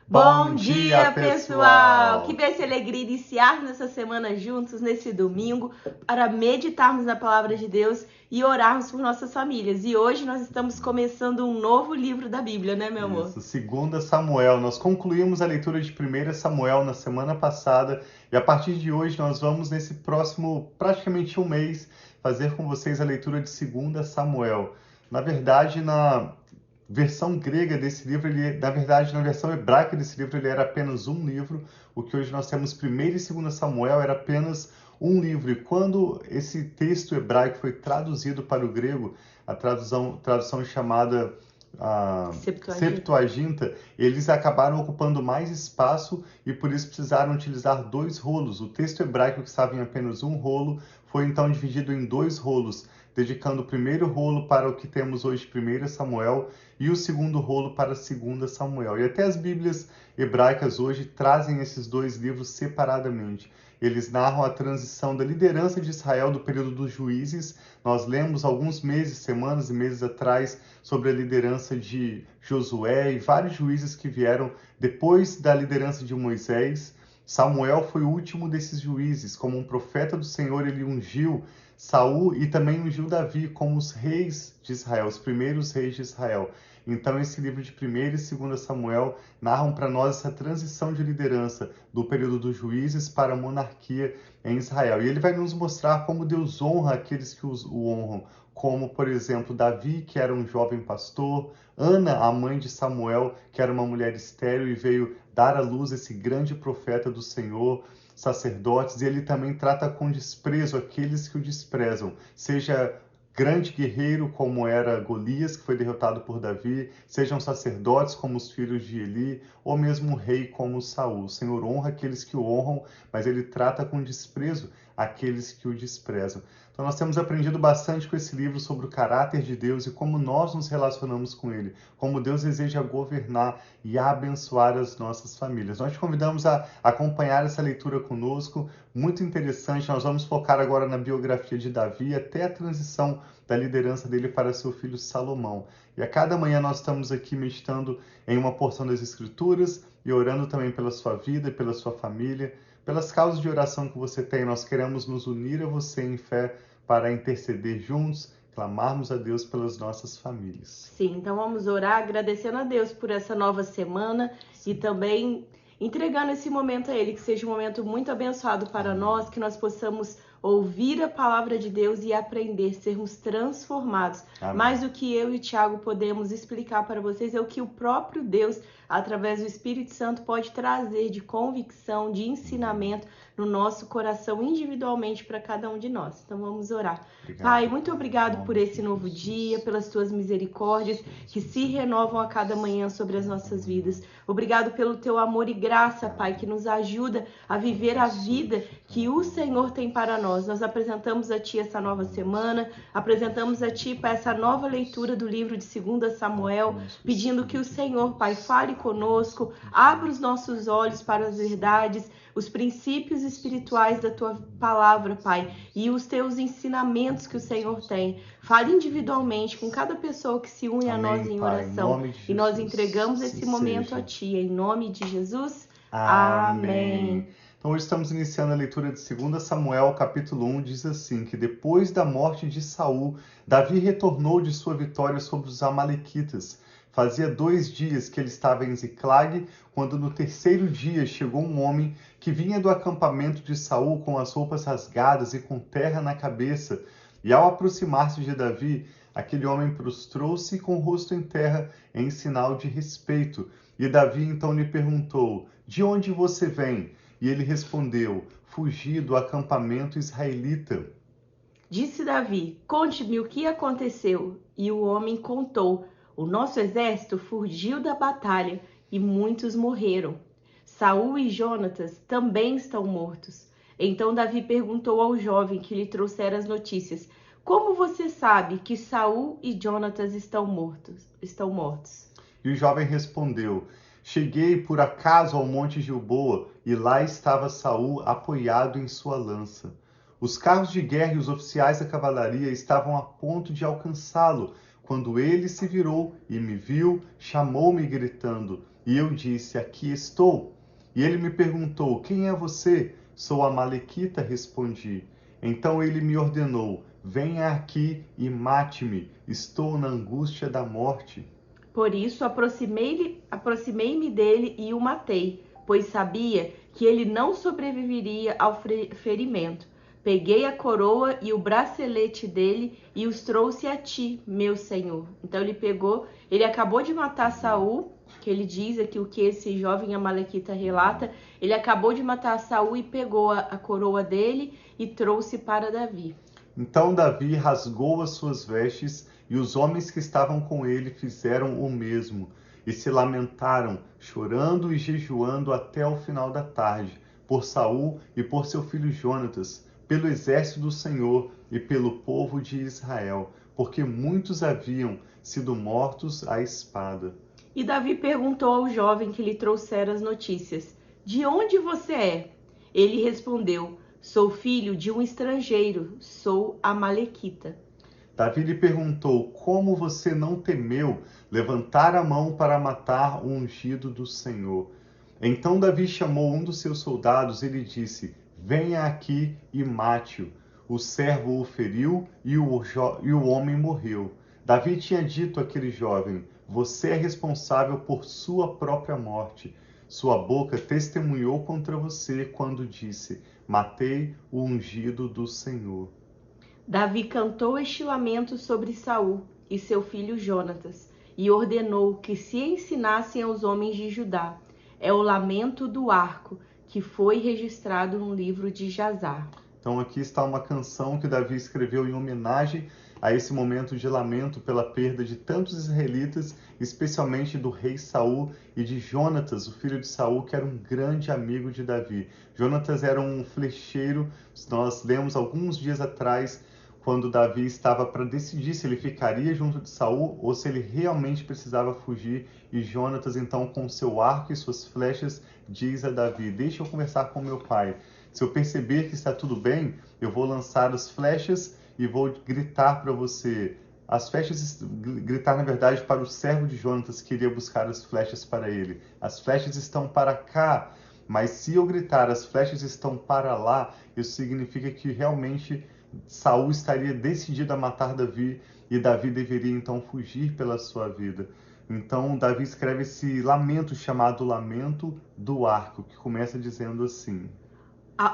Bom dia, pessoal! Que bênção e alegria iniciarmos essa semana juntos, nesse domingo, para meditarmos na Palavra de Deus e orarmos por nossas famílias. E hoje nós estamos começando um novo livro da Bíblia, né, meu amor? Isso, 2 Samuel. Nós concluímos a leitura de 1 Samuel na semana passada e a partir de hoje nós vamos, nesse próximo praticamente um mês, fazer com vocês a leitura de 2 Samuel. Na verdade, na versão grega desse livro, na verdade, na versão hebraica desse livro, ele era apenas um livro. O que hoje nós temos 1 e 2 Samuel era apenas um livro. E quando esse texto hebraico foi traduzido para o grego, a tradução chamada Septuaginta, eles acabaram ocupando mais espaço e por isso precisaram utilizar dois rolos. O texto hebraico, que estava em apenas um rolo, foi então dividido em dois rolos, dedicando o primeiro rolo para o que temos hoje, 1 Samuel, e o segundo rolo para 2 Samuel. E até as Bíblias hebraicas hoje trazem esses dois livros separadamente. Eles narram a transição da liderança de Israel do período dos juízes. Nós lemos alguns meses, semanas e meses atrás, sobre a liderança de Josué e vários juízes que vieram depois da liderança de Moisés. Samuel foi o último desses juízes. Como um profeta do Senhor, ele ungiu Saul e também ungiu Davi como os reis de Israel, os primeiros reis de Israel. Então, esse livro de 1 e 2 Samuel narram para nós essa transição de liderança do período dos juízes para a monarquia em Israel. E ele vai nos mostrar como Deus honra aqueles que o honram, como, por exemplo, Davi, que era um jovem pastor, Ana, a mãe de Samuel, que era uma mulher estéril e veio dar à luz esse grande profeta do Senhor, sacerdotes, e ele também trata com desprezo aqueles que o desprezam, seja grande guerreiro como era Golias, que foi derrotado por Davi, sejam sacerdotes como os filhos de Eli, ou mesmo um rei como Saul. O Senhor honra aqueles que o honram, mas ele trata com desprezo aqueles que o desprezam. Então nós temos aprendido bastante com esse livro sobre o caráter de Deus e como nós nos relacionamos com ele, como Deus deseja governar e abençoar as nossas famílias. Nós te convidamos a acompanhar essa leitura conosco, muito interessante. Nós vamos focar agora na biografia de Davi até a transição da liderança dele para seu filho Salomão. E a cada manhã nós estamos aqui meditando em uma porção das Escrituras e orando também pela sua vida, pela sua família, pelas causas de oração que você tem. Nós queremos nos unir a você em fé para interceder juntos, clamarmos a Deus pelas nossas famílias. Sim, então vamos orar agradecendo a Deus por essa nova semana. Sim. E também entregando esse momento a Ele, que seja um momento muito abençoado para nós, que nós possamos ouvir a palavra de Deus e aprender, sermos transformados. Amém. Mais do que eu e o Thiago podemos explicar para vocês é o que o próprio Deus, através do Espírito Santo, pode trazer de convicção, de ensinamento no nosso coração individualmente para cada um de nós. Então vamos orar. Obrigado. Pai, muito obrigado por esse novo dia, pelas tuas misericórdias que se renovam a cada manhã sobre as nossas vidas. Obrigado pelo teu amor e graça, Pai, que nos ajuda a viver a vida que o Senhor tem para nós. Nós apresentamos a Ti essa nova semana, apresentamos a Ti para essa nova leitura do livro de 2 Samuel, pedindo que o Senhor, Pai, fale conosco, abra os nossos olhos para as verdades, os princípios espirituais da Tua palavra, Pai, e os Teus ensinamentos que o Senhor tem. Fale individualmente com cada pessoa que se une a nós em oração. E nós entregamos esse momento a Ti, em nome de Jesus. Amém. Então hoje estamos iniciando a leitura de 2 Samuel, capítulo 1, diz assim, que depois da morte de Saul, Davi retornou de sua vitória sobre os amalequitas. Fazia 2 dias que ele estava em Ziclag, quando no terceiro dia chegou um homem que vinha do acampamento de Saul com as roupas rasgadas e com terra na cabeça. E ao aproximar-se de Davi, aquele homem prostrou-se com o rosto em terra em sinal de respeito. E Davi então lhe perguntou, de onde você vem? E ele respondeu, fugi do acampamento israelita. Disse Davi, conte-me o que aconteceu. E o homem contou, o nosso exército fugiu da batalha e muitos morreram. Saul e Jonatas também estão mortos. Então Davi perguntou ao jovem que lhe trouxera as notícias, como você sabe que Saul e Jonatas estão mortos? E o jovem respondeu, cheguei por acaso ao monte Gilboa e lá estava Saul apoiado em sua lança. Os carros de guerra e os oficiais da cavalaria estavam a ponto de alcançá-lo, quando ele se virou e me viu, chamou-me gritando, E eu disse: aqui estou. E ele me perguntou: quem é você? Sou a Amalequita, respondi. Então ele me ordenou: venha aqui e mate-me. Estou na angústia da morte. Por isso aproximei-me dele e o matei, pois sabia que ele não sobreviveria ao ferimento. Peguei a coroa e o bracelete dele e os trouxe a ti, meu senhor. Então ele acabou de matar Saul, que ele diz aqui o que esse jovem amalequita relata. Ele acabou de matar Saul e pegou a coroa dele e trouxe para Davi. Então Davi rasgou as suas vestes, e os homens que estavam com ele fizeram o mesmo, e se lamentaram, chorando e jejuando até o final da tarde, por Saul e por seu filho Jonatas, pelo exército do Senhor e pelo povo de Israel, porque muitos haviam sido mortos à espada. E Davi perguntou ao jovem que lhe trouxera as notícias: de onde você é? Ele respondeu: sou filho de um estrangeiro, sou amalequita. Davi lhe perguntou: como você não temeu levantar a mão para matar o ungido do Senhor? Então Davi chamou um dos seus soldados e lhe disse: venha aqui e mate-o. O servo o feriu e o homem morreu. Davi tinha dito àquele jovem: você é responsável por sua própria morte. Sua boca testemunhou contra você quando disse: matei o ungido do Senhor. Davi cantou este lamento sobre Saul e seu filho Jonatas, e ordenou que se ensinassem aos homens de Judá. É o lamento do arco, que foi registrado no livro de Jazar. Então aqui está uma canção que Davi escreveu em homenagem a esse momento de lamento pela perda de tantos israelitas, especialmente do rei Saul e de Jonatas, o filho de Saul, que era um grande amigo de Davi. Jonatas era um flecheiro. Nós lemos alguns dias atrás, quando Davi estava para decidir se ele ficaria junto de Saul ou se ele realmente precisava fugir, e Jonatas, então, com seu arco e suas flechas, diz a Davi: deixa eu conversar com meu pai. Se eu perceber que está tudo bem, eu vou lançar as flechas e vou gritar para você. As flechas, gritar na verdade para o servo de Jonatas que iria buscar as flechas para ele. As flechas estão para cá, mas se eu gritar as flechas estão para lá, isso significa que realmente Saul estaria decidido a matar Davi, e Davi deveria então fugir pela sua vida. Então Davi escreve esse lamento chamado Lamento do Arco, que começa dizendo assim: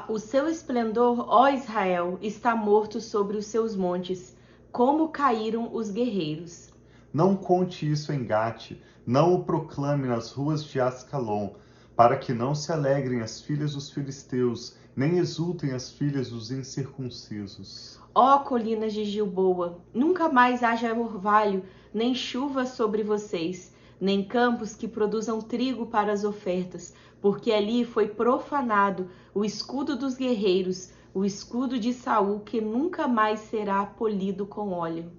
o seu esplendor, ó Israel, está morto sobre os seus montes, como caíram os guerreiros. Não conte isso em Gate, não o proclame nas ruas de Ascalon, para que não se alegrem as filhas dos filisteus, nem exultem as filhas dos incircuncisos. Ó colinas de Gilboa, nunca mais haja orvalho, nem chuva sobre vocês, nem campos que produzam trigo para as ofertas, porque ali foi profanado o escudo dos guerreiros, o escudo de Saul, que nunca mais será polido com óleo.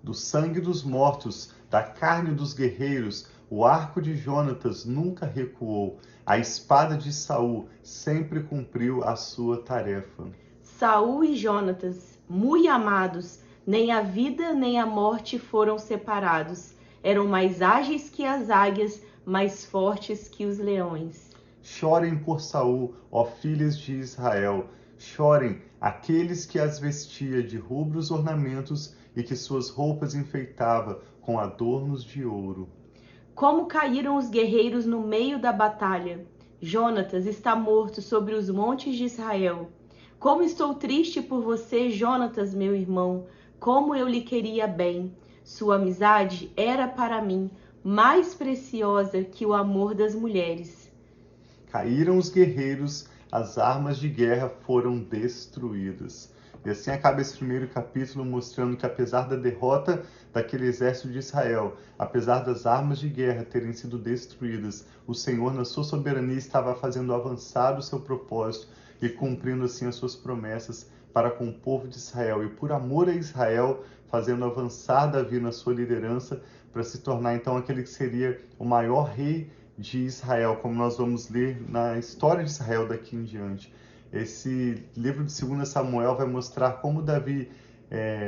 Do sangue dos mortos, da carne dos guerreiros, o arco de Jonatas nunca recuou. A espada de Saul sempre cumpriu a sua tarefa. Saul e Jonatas, muito amados, nem a vida nem a morte foram separados. Eram mais ágeis que as águias, mais fortes que os leões. Chorem por Saul, ó filhas de Israel. Chorem aqueles que as vestia de rubros ornamentos e que suas roupas enfeitava com adornos de ouro. Como caíram os guerreiros no meio da batalha! Jonatas está morto sobre os montes de Israel. Como estou triste por você, Jonatas, meu irmão. Como eu lhe queria bem. Sua amizade era para mim mais preciosa que o amor das mulheres. Caíram os guerreiros, as armas de guerra foram destruídas. E assim acaba esse primeiro capítulo, mostrando que apesar da derrota daquele exército de Israel, apesar das armas de guerra terem sido destruídas, o Senhor, na sua soberania, estava fazendo avançar o seu propósito e cumprindo assim as suas promessas para com o povo de Israel. E por amor a Israel, fazendo avançar Davi na sua liderança para se tornar então aquele que seria o maior rei de Israel, como nós vamos ler na história de Israel daqui em diante. Esse livro de 2 Samuel vai mostrar como Davi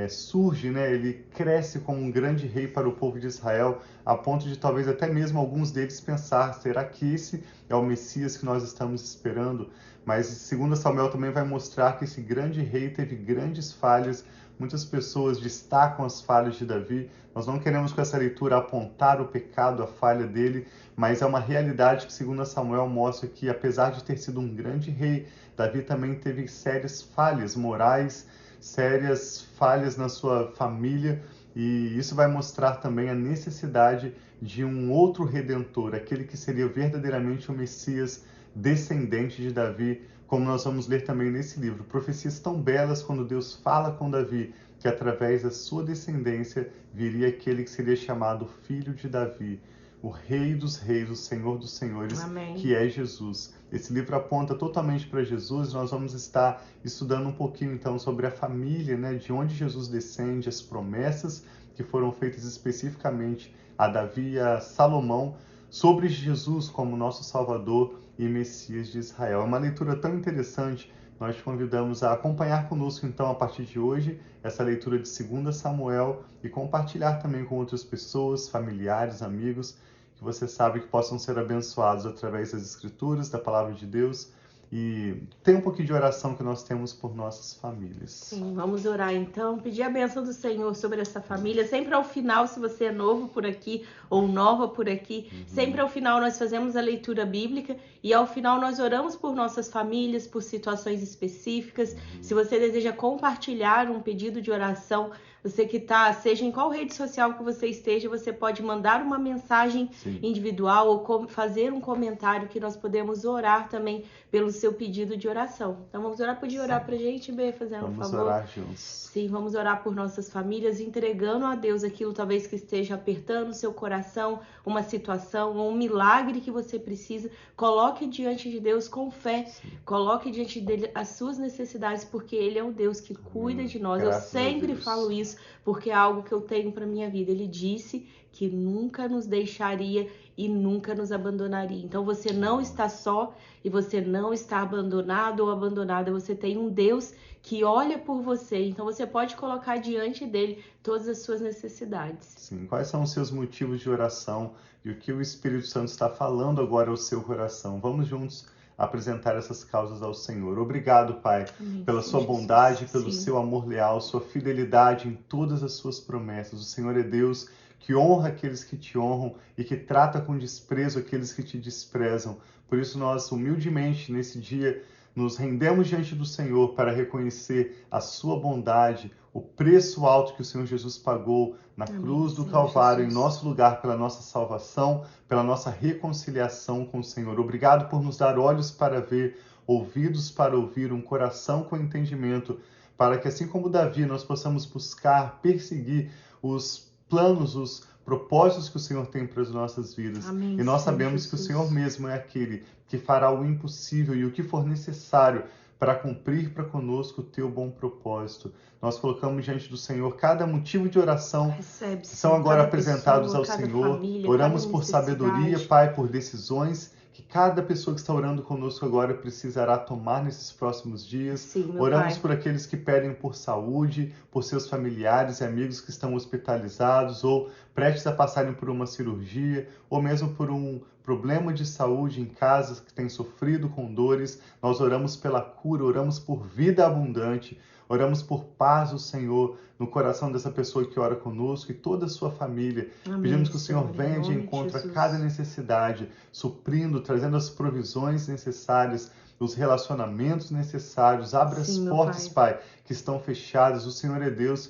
surge, né? Ele cresce como um grande rei para o povo de Israel, a ponto de talvez até mesmo alguns deles pensar, será que esse é o Messias que nós estamos esperando? Mas segundo Samuel também vai mostrar que esse grande rei teve grandes falhas. Muitas pessoas destacam as falhas de Davi. Nós não queremos com essa leitura apontar o pecado, a falha dele, mas é uma realidade que segundo Samuel mostra que apesar de ter sido um grande rei, Davi também teve sérias falhas morais, sérias falhas na sua família, e isso vai mostrar também a necessidade de um outro redentor, aquele que seria verdadeiramente o Messias descendente de Davi, como nós vamos ler também nesse livro. Profecias tão belas quando Deus fala com Davi, que através da sua descendência viria aquele que seria chamado Filho de Davi, o Rei dos Reis, o Senhor dos Senhores, Amém. que é Jesus. Esse livro aponta totalmente para Jesus. Nós vamos estar estudando um pouquinho então sobre a família, né, de onde Jesus descende, as promessas que foram feitas especificamente a Davi e a Salomão sobre Jesus como nosso Salvador e Messias de Israel. É uma leitura tão interessante. Nós te convidamos a acompanhar conosco, então, a partir de hoje, essa leitura de 2 Samuel e compartilhar também com outras pessoas, familiares, amigos, que você sabe que possam ser abençoados através das Escrituras, da Palavra de Deus. E tem um pouquinho de oração que nós temos por nossas famílias. Sim, vamos orar então, pedir a bênção do Senhor sobre essa família. Sempre ao final, se você é novo por aqui ou nova por aqui, sempre ao final nós fazemos a leitura bíblica e ao final nós oramos por nossas famílias, por situações específicas. Se você deseja compartilhar um pedido de oração, você que está, seja em qual rede social que você esteja, você pode mandar uma mensagem individual ou fazer um comentário que nós podemos orar também pelo seu pedido de oração. Então vamos orar, podia orar pra gente, Bê, fazendo um favor? Vamos orar juntos. Sim, vamos orar por nossas famílias, entregando a Deus aquilo talvez que esteja apertando o seu coração, uma situação, um milagre que você precisa. Coloque diante de Deus com fé, coloque diante dele as suas necessidades, porque Ele é o Deus que cuida de nós. Eu sempre falo isso, porque é algo que eu tenho para minha vida. Ele disse que nunca nos deixaria e nunca nos abandonaria. Então você não está só e você não está abandonado ou abandonada. Você tem um Deus que olha por você. Então você pode colocar diante dele todas as suas necessidades. Sim. Quais são os seus motivos de oração e o que o Espírito Santo está falando agora ao seu coração? Vamos juntos apresentar essas causas ao Senhor. Obrigado, Pai, pela sua bondade, pelo seu amor leal, sua fidelidade em todas as suas promessas. O Senhor é Deus que honra aqueles que te honram e que trata com desprezo aqueles que te desprezam. Por isso nós, humildemente, nesse dia, nos rendemos diante do Senhor para reconhecer a sua bondade, o preço alto que o Senhor Jesus pagou na cruz do Calvário, em nosso lugar, pela nossa salvação, pela nossa reconciliação com o Senhor. Obrigado por nos dar olhos para ver, ouvidos para ouvir, um coração com entendimento, para que assim como Davi, nós possamos buscar, perseguir os planos, os propósitos que o Senhor tem para as nossas vidas. E nós sabemos que o Senhor mesmo é aquele que fará o impossível e o que for necessário para cumprir para conosco o teu bom propósito. Nós colocamos diante do Senhor cada motivo de oração que são agora apresentados ao Senhor. Família, oramos por sabedoria, Pai, por decisões que cada pessoa que está orando conosco agora precisará tomar nesses próximos dias. Sim, oramos Pai. por aqueles que pedem por saúde, por seus familiares e amigos que estão hospitalizados ou prestes a passarem por uma cirurgia, ou mesmo por um problema de saúde em casa, que tem sofrido com dores. Nós oramos pela cura, oramos por vida abundante, oramos por paz do Senhor no coração dessa pessoa que ora conosco e toda a sua família. Amém, Pedimos que o Senhor venha em de nome encontro a Jesus. cada necessidade, suprindo, trazendo as provisões necessárias, os relacionamentos necessários. Abre Sim, as meu portas, Pai, que estão fechadas. O Senhor é Deus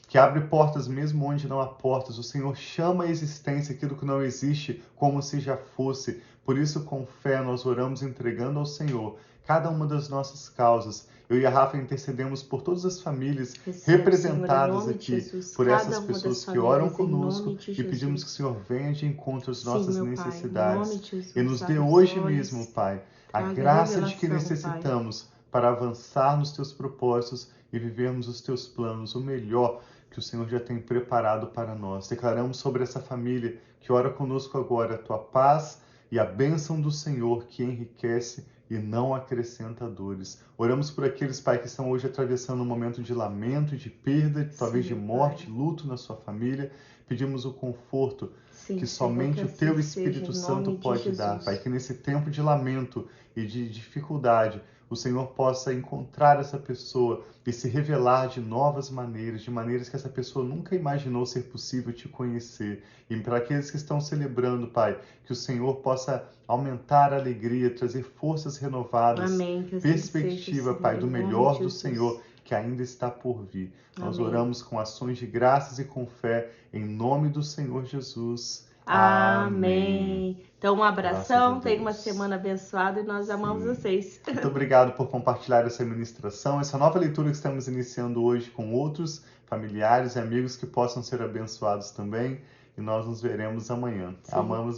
que abre portas mesmo onde não há portas. O Senhor chama à existência aquilo que não existe como se já fosse. Por isso, com fé, nós oramos entregando ao Senhor cada uma das nossas causas. Eu e a Rafa intercedemos por todas as famílias representadas Senhor, aqui, Jesus, por cada essas uma pessoas das que oram famílias, em conosco, nome de e pedimos Jesus. que o Senhor venha de encontro às Sim, nossas meu Pai, em necessidades. nome de Jesus, E nos dê abre os hoje olhos, mesmo, Pai, a traga graça de que revelação, necessitamos para avançar nos teus propósitos e vivermos os teus planos, o melhor que o Senhor já tem preparado para nós. Declaramos sobre essa família que ora conosco agora a tua paz e a bênção do Senhor que enriquece, e não acrescenta dores. Oramos por aqueles, Pai, que estão hoje atravessando um momento de lamento, de perda, talvez de Sim, morte, Pai. luto na sua família. Pedimos o conforto Sim, que Senhor, que somente o assim Teu seja, Espírito em Santo nome de pode dar, Pai. Jesus. Que nesse tempo de lamento e de dificuldade, o Senhor possa encontrar essa pessoa e se revelar de novas maneiras, de maneiras que essa pessoa nunca imaginou ser possível te conhecer. E para aqueles que estão celebrando, Pai, que o Senhor possa aumentar a alegria, trazer forças renovadas, Amém, que assim seja, perspectiva, Pai, Senhor, do em nome de melhor do Jesus. Senhor que ainda está por vir. Nós Amém. oramos com ações de graças e com fé, em nome do Senhor Jesus. Amém. Amém. Então, um Graças a abração, tenha uma Deus. semana abençoada e nós amamos Sim. vocês. Muito obrigado por compartilhar essa ministração, essa nova leitura que estamos iniciando hoje com outros familiares e amigos que possam ser abençoados também. E nós nos veremos amanhã. Sim. Amamos